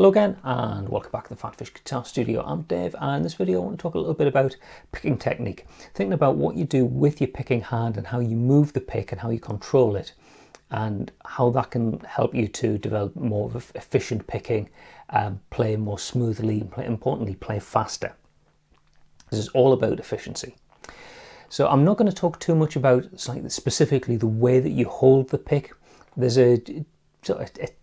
Hello again and welcome back to the PhatPhish Guitar Studio. I'm Dave, and in this video I want to talk a little bit about picking technique. Thinking about what you do with your picking hand and how you move the pick and how you control it, and how that can help you to develop more of efficient picking, play more smoothly, and importantly play faster. This is all about efficiency. So I'm not going to talk too much about specifically the way that you hold the pick. There's a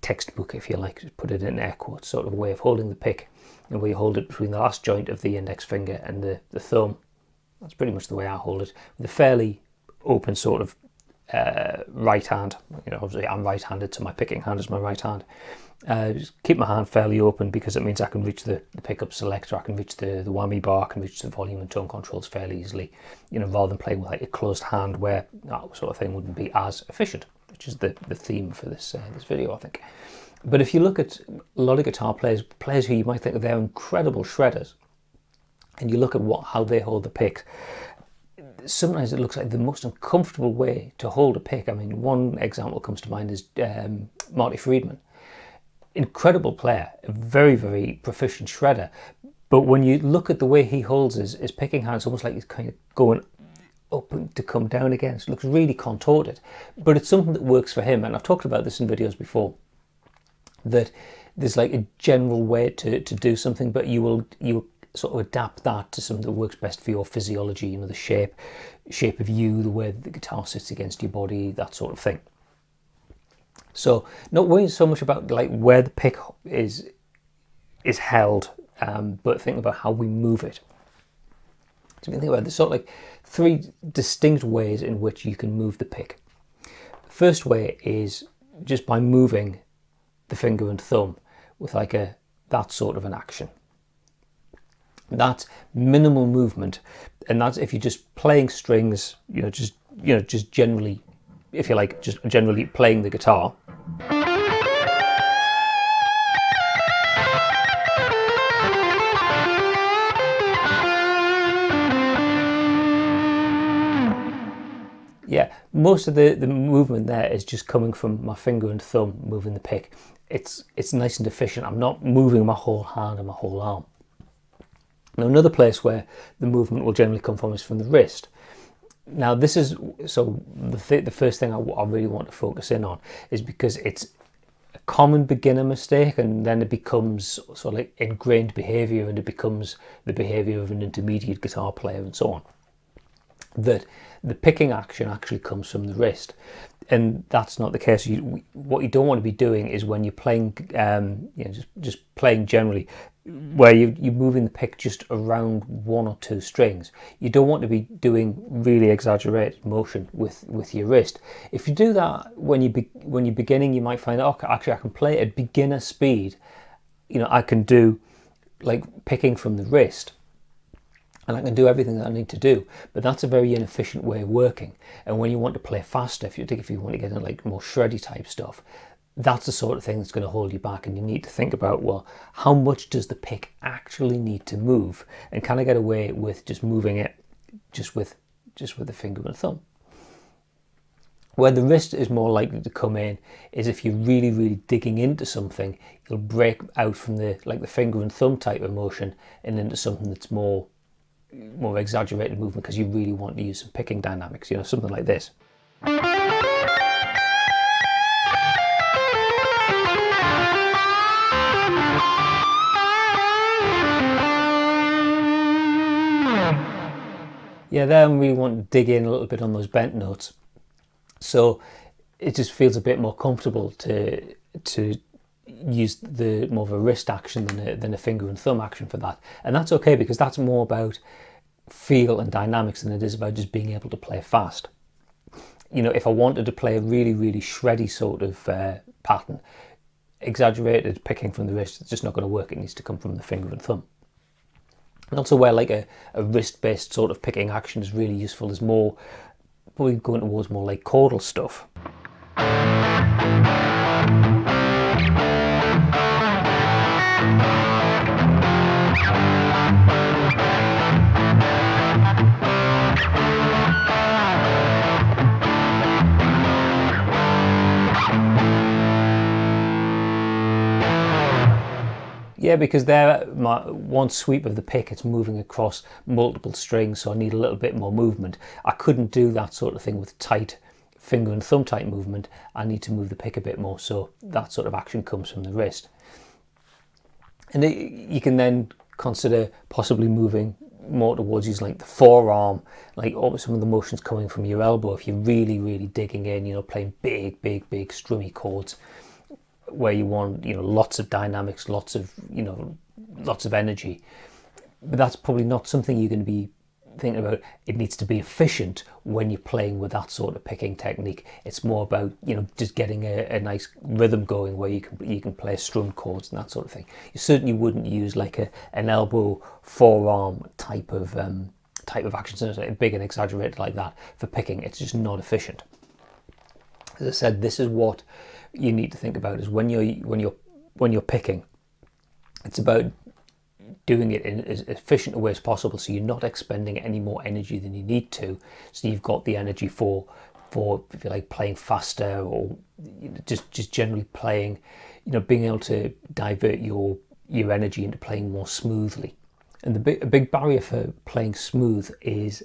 textbook, if you like, put it in air quotes, sort of way of holding the pick, and where you hold it between the last joint of the index finger and the thumb. That's pretty much the way I hold it, with a fairly open sort of right hand. Obviously I'm right-handed, so my picking hand is my right hand. Just keep my hand fairly open because it means I can reach the pickup selector, I can reach the whammy bar, I can reach the volume and tone controls fairly easily, rather than playing with like a closed hand where that sort of thing wouldn't be as efficient, which is the theme for this video, I think. But if you look at a lot of guitar players who you might think they're incredible shredders, and you look at how they hold the pick, sometimes it looks like the most uncomfortable way to hold a pick. I mean, one example comes to mind is Marty Friedman. Incredible player, a very, very proficient shredder. But when you look at the way he holds his picking hand, it's almost like he's kind of going up and to come down again. So it looks really contorted. But it's something that works for him. And I've talked about this in videos before, that there's like a general way to do something, but you will sort of adapt that to something that works best for your physiology, the shape of you, the way the guitar sits against your body, that sort of thing. So not worrying so much about like where the pick is held, but think about how we move it. So if you think about it, there's sort of like three distinct ways in which you can move the pick. The first way is just by moving the finger and thumb with like that sort of an action. That's minimal movement, and that's if you're just playing strings, just generally, if you like, just generally playing the guitar. Yeah, most of the movement there is just coming from my finger and thumb moving the pick. It's nice and efficient. I'm not moving my whole hand and my whole arm. Now, another place where the movement will generally come from is from the wrist. Now, this is the first thing I really want to focus in on is because it's a common beginner mistake, and then it becomes sort of like ingrained behavior, and it becomes the behavior of an intermediate guitar player and so on. That the picking action actually comes from the wrist, and that's not the case. What you don't want to be doing is when you're playing, just playing generally, where you're moving the pick just around one or two strings. You don't want to be doing really exaggerated motion with your wrist. If you do that when you're beginning, you might find, okay, actually I can play at beginner speed. I can do like picking from the wrist, and I can do everything that I need to do, but that's a very inefficient way of working. And when you want to play faster, if you want to get into like more shreddy type stuff, that's the sort of thing that's going to hold you back, and you need to think about, well, how much does the pick actually need to move, and can I get away with just moving it just with the finger and thumb? Where the wrist is more likely to come in is if you're really, really digging into something, you'll break out from the finger and thumb type of motion and into something that's more exaggerated movement, because you really want to use some picking dynamics, something like this. Yeah, there we really want to dig in a little bit on those bent notes, so it just feels a bit more comfortable to use the more of a wrist action than a finger and thumb action for that. And that's okay, because that's more about feel and dynamics than it is about just being able to play fast. If I wanted to play a really, really shreddy sort of pattern, exaggerated picking from the wrist, it's just not going to work. It needs to come from the finger and thumb. And also where like a wrist-based sort of picking action is really useful is more probably going towards more like chordal stuff. Yeah, because there, one sweep of the pick, it's moving across multiple strings, so I need a little bit more movement. I couldn't do that sort of thing with tight finger and thumb tight movement. I need to move the pick a bit more, so that sort of action comes from the wrist. And you can then consider possibly moving more towards using like the forearm, like some of the motions coming from your elbow. If you're really, really digging in, you know, playing big, strummy chords where you want, you know, lots of dynamics, lots of energy. But that's probably not something you're going to be thinking about. It needs to be efficient when you're playing with that sort of picking technique. It's more about, you know, just getting a nice rhythm going where you can play strum chords and that sort of thing. You certainly wouldn't use like an elbow forearm type of action, so big and exaggerated like that for picking. It's just not efficient. As I said, this is what you need to think about, is when you're picking, it's about doing it in as efficient a way as possible, so you're not expending any more energy than you need to, so you've got the energy for if you like playing faster, or just generally playing, you know, being able to divert your energy into playing more smoothly. And a big barrier for playing smooth is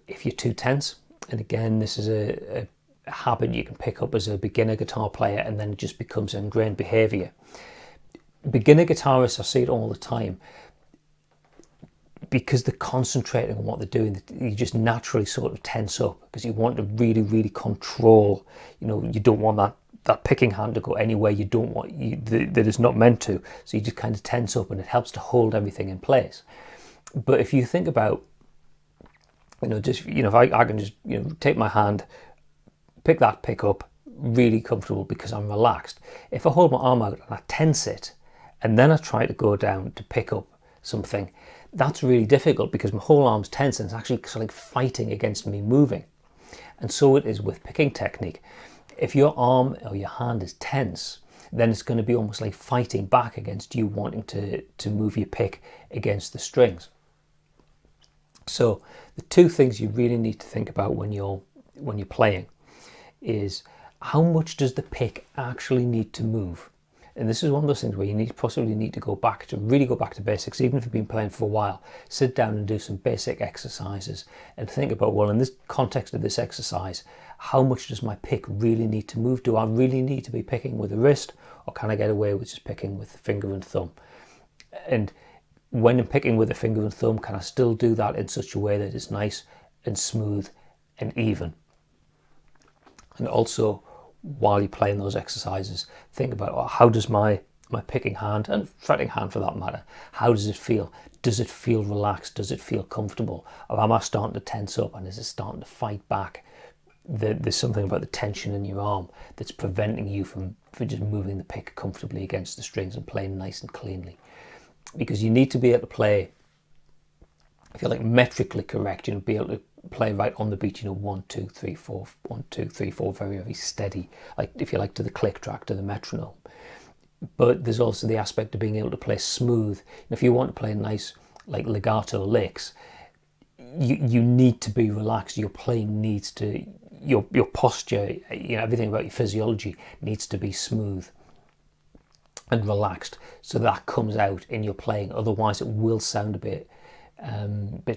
if you're too tense. And again, this is a habit you can pick up as a beginner guitar player, and then it just becomes ingrained behavior. Beginner guitarists, I see it all the time, because they're concentrating on what they're doing, you just naturally sort of tense up because you want to really, really control. You know, you don't want that picking hand to go anywhere you don't want that is not meant to. So you just kind of tense up, and it helps to hold everything in place. But if you think about, you know, just, you know, if I can just, you know, take my hand, pick that pick up, really comfortable because I'm relaxed. If I hold my arm out and I tense it, and then I try to go down to pick up something, that's really difficult because my whole arm's tense and it's actually sort of like fighting against me moving. And so it is with picking technique. If your arm or your hand is tense, then it's going to be almost like fighting back against you wanting to move your pick against the strings. So the two things you really need to think about when you're playing is, how much does the pick actually need to move? And this is one of those things where you possibly need to really go back to basics. Even if you've been playing for a while, sit down and do some basic exercises and think about, well, in this context of this exercise, how much does my pick really need to move? Do I really need to be picking with the wrist, or can I get away with just picking with the finger and thumb? And when I'm picking with the finger and thumb, can I still do that in such a way that it's nice and smooth and even? And also, while you're playing those exercises, think about, oh, how does my picking hand, and fretting hand for that matter, how does it feel? Does it feel relaxed? Does it feel comfortable? Or am I starting to tense up, and is it starting to fight back? There's something about the tension in your arm that's preventing you from just moving the pick comfortably against the strings and playing nice and cleanly. Because you need to be able to play, if you're like metrically correct, you know, be able to play right on the beat, you know, 1 2 3 4, 1 2 3 4, very, very steady, like if you like to the click track, to the metronome. But there's also the aspect of being able to play smooth. And if you want to play nice like legato licks, you need to be relaxed. Your playing needs to, your posture, you know, everything about your physiology needs to be smooth and relaxed, so that comes out in your playing. Otherwise it will sound a bit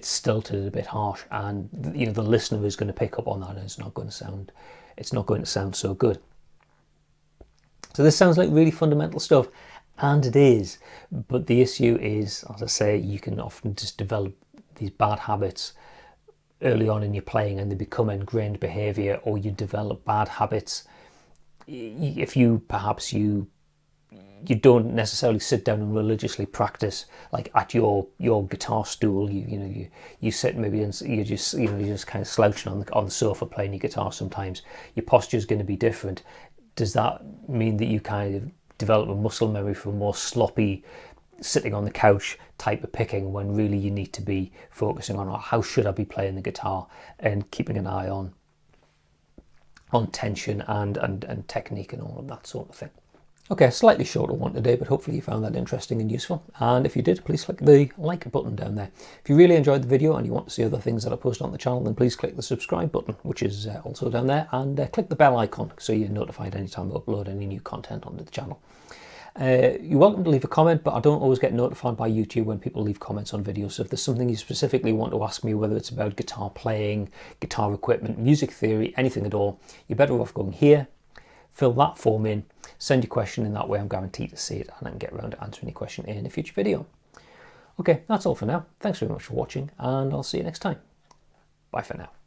stilted, a bit harsh, and you know, the listener is going to pick up on that, and it's not going to sound so good. So this sounds like really fundamental stuff, and it is, but the issue is, as I say, you can often just develop these bad habits early on in your playing, and they become ingrained behavior, or you develop bad habits if you don't necessarily sit down and religiously practice, like at your guitar stool. You sit maybe and you're just kind of slouching on the sofa playing your guitar. Sometimes your posture is going to be different. Does that mean that you kind of develop a muscle memory for more sloppy sitting on the couch type of picking, when really you need to be focusing on, how should I be playing the guitar, and keeping an eye on tension and technique and all of that sort of thing. Okay, a slightly shorter one today, but hopefully you found that interesting and useful. And if you did, please click the like button down there. If you really enjoyed the video and you want to see other things that I post on the channel, then please click the subscribe button, which is also down there, and click the bell icon so you're notified anytime I upload any new content onto the channel. You're welcome to leave a comment, but I don't always get notified by YouTube when people leave comments on videos. So if there's something you specifically want to ask me, whether it's about guitar playing, guitar equipment, music theory, anything at all, you're better off going here, fill that form in, send your question in. That way I'm guaranteed to see it and I can get around to answering your question in a future video. Okay, that's all for now. Thanks very much for watching, and I'll see you next time. Bye for now.